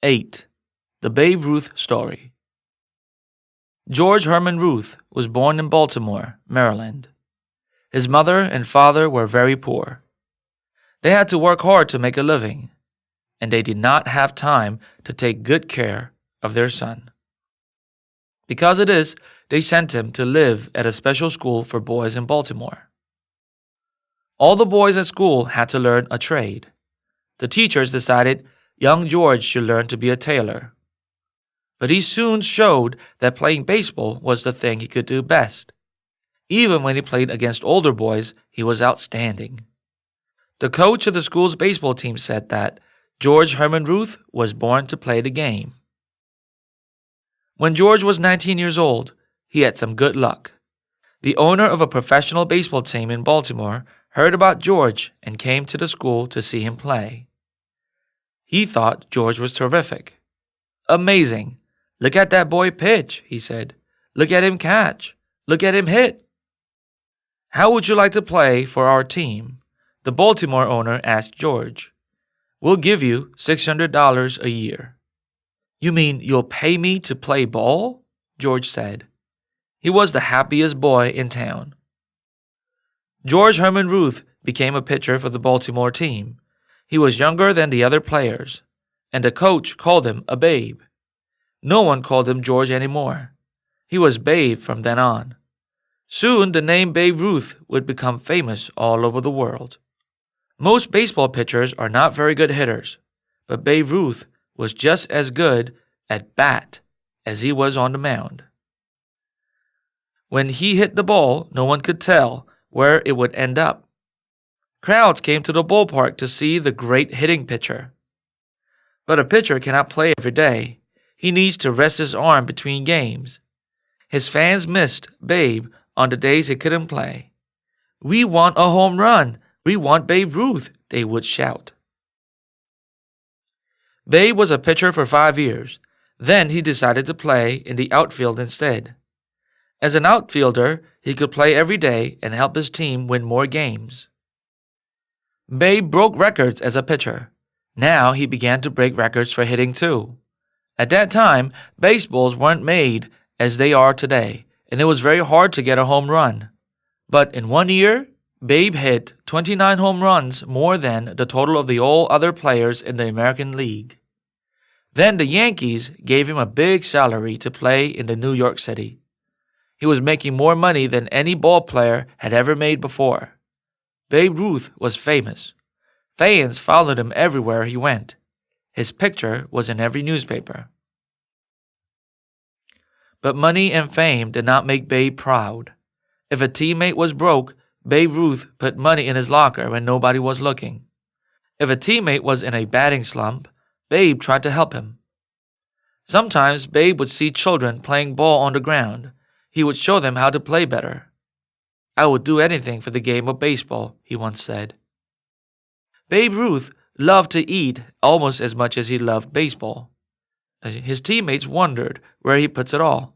8. The Babe Ruth Story. George Herman Ruth was born in Baltimore, Maryland. His mother and father were very poor. They had to work hard to make a living, and they did not have time to take good care of their son. Because of this, they sent him to live at a special school for boys in Baltimore. All the boys at school had to learn a trade. The teachers decided young George should learn to be a tailor. But he soon showed that playing baseball was the thing he could do best. Even when he played against older boys, he was outstanding. The coach of the school's baseball team said that George Herman Ruth was born to play the game. When George was 19 years old, he had some good luck. The owner of a professional baseball team in Baltimore heard about George and came to the school to see him play. He thought George was terrific. "Amazing! Look at that boy pitch," he said. "Look at him catch. Look at him hit." "How would you like to play for our team?" the Baltimore owner asked George. "We'll give you $600 a year." "You mean you'll pay me to play ball?" George said. He was the happiest boy in town. George Herman Ruth became a pitcher for the Baltimore team. He was younger than the other players, and the coach called him a babe. No one called him George anymore. He was Babe from then on. Soon the name Babe Ruth would become famous all over the world. Most baseball pitchers are not very good hitters, but Babe Ruth was just as good at bat as he was on the mound. When he hit the ball, no one could tell where it would end up. Crowds came to the ballpark to see the great hitting pitcher. But a pitcher cannot play every day. He needs to rest his arm between games. His fans missed Babe on the days he couldn't play. "We want a home run! We want Babe Ruth!" they would shout. Babe was a pitcher for 5 years. Then he decided to play in the outfield instead. As an outfielder, he could play every day and help his team win more games. Babe broke records as a pitcher. Now he began to break records for hitting too. At that time, baseballs weren't made as they are today, and it was very hard to get a home run. But in 1 year, Babe hit 29 home runs, more than the total of all other players in the American League. Then the Yankees gave him a big salary to play in the New York City. He was making more money than any ball player had ever made before. Babe Ruth was famous. Fans followed him everywhere he went. His picture was in every newspaper. But money and fame did not make Babe proud. If a teammate was broke, Babe Ruth put money in his locker when nobody was looking. If a teammate was in a batting slump, Babe tried to help him. Sometimes Babe would see children playing ball on the ground. He would show them how to play better. "I would do anything for the game of baseball," he once said. Babe Ruth loved to eat almost as much as he loved baseball. His teammates wondered where he puts it all.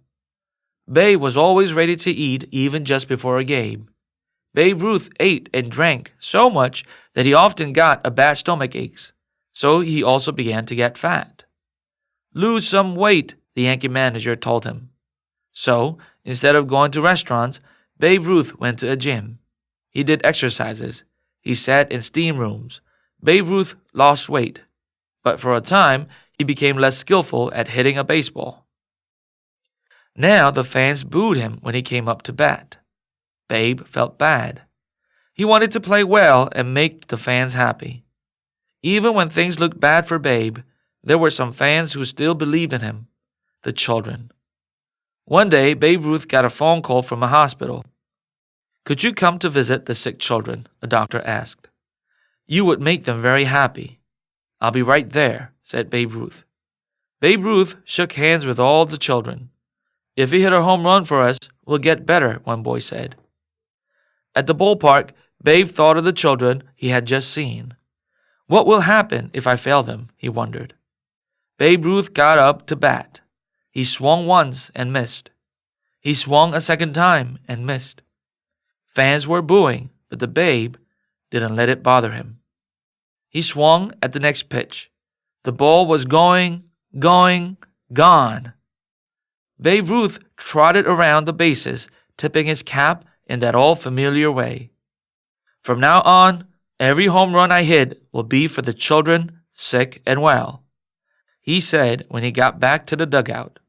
Babe was always ready to eat even just before a game. Babe Ruth ate and drank so much that he often got a bad stomach aches, so he also began to get fat. "Lose some weight," the Yankee manager told him. So, instead of going to restaurants, Babe Ruth went to a gym. He did exercises. He sat in steam rooms. Babe Ruth lost weight, but for a time, he became less skillful at hitting a baseball. Now the fans booed him when he came up to bat. Babe felt bad. He wanted to play well and make the fans happy. Even when things looked bad for Babe, there were some fans who still believed in him, the children. One day, Babe Ruth got a phone call from a hospital. "Could you come to visit the sick children?" a doctor asked. "You would make them very happy." "I'll be right there," said Babe Ruth. Babe Ruth shook hands with all the children. "If you hit a home run for us, we'll get better," one boy said. At the ballpark, Babe thought of the children he had just seen. "What will happen if I fail them?" he wondered. Babe Ruth got up to bat. He swung once and missed. He swung a second time and missed. Fans were booing, but the Babe didn't let it bother him. He swung at the next pitch. The ball was going going, gone. Babe Ruth trotted around the bases, tipping his cap in that old familiar way. From now on, every home run I hit will be for the children, sick and well, he said when he got back to the dugout.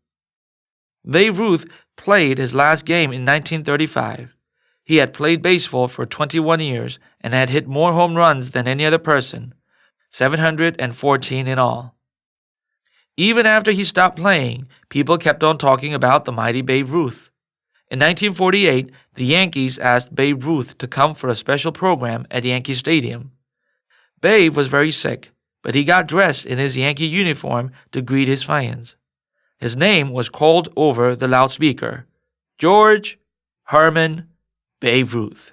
Babe Ruth played his last game in 1935. He had played baseball for 21 years and had hit more home runs than any other person, 714 in all. Even after he stopped playing, people kept on talking about the mighty Babe Ruth. In 1948, the Yankees asked Babe Ruth to come for a special program at Yankee Stadium. Babe was very sick, but he got dressed in his Yankee uniform to greet his fans. His name was called over the loudspeaker, George Herman Babe Ruth.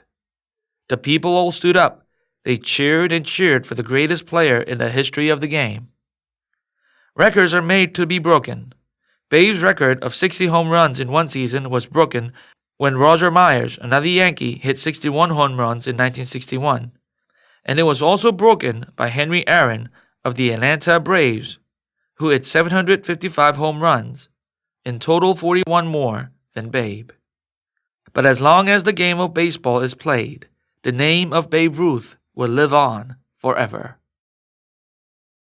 The people all stood up. They cheered and cheered for the greatest player in the history of the game. Records are made to be broken. Babe's record of 60 home runs in one season was broken when Roger Myers, another Yankee, hit 61 home runs in 1961. And it was also broken by Henry Aaron of the Atlanta Braves, who hit 755 home runs, in total 41 more than Babe. But as long as the game of baseball is played, the name of Babe Ruth will live on forever.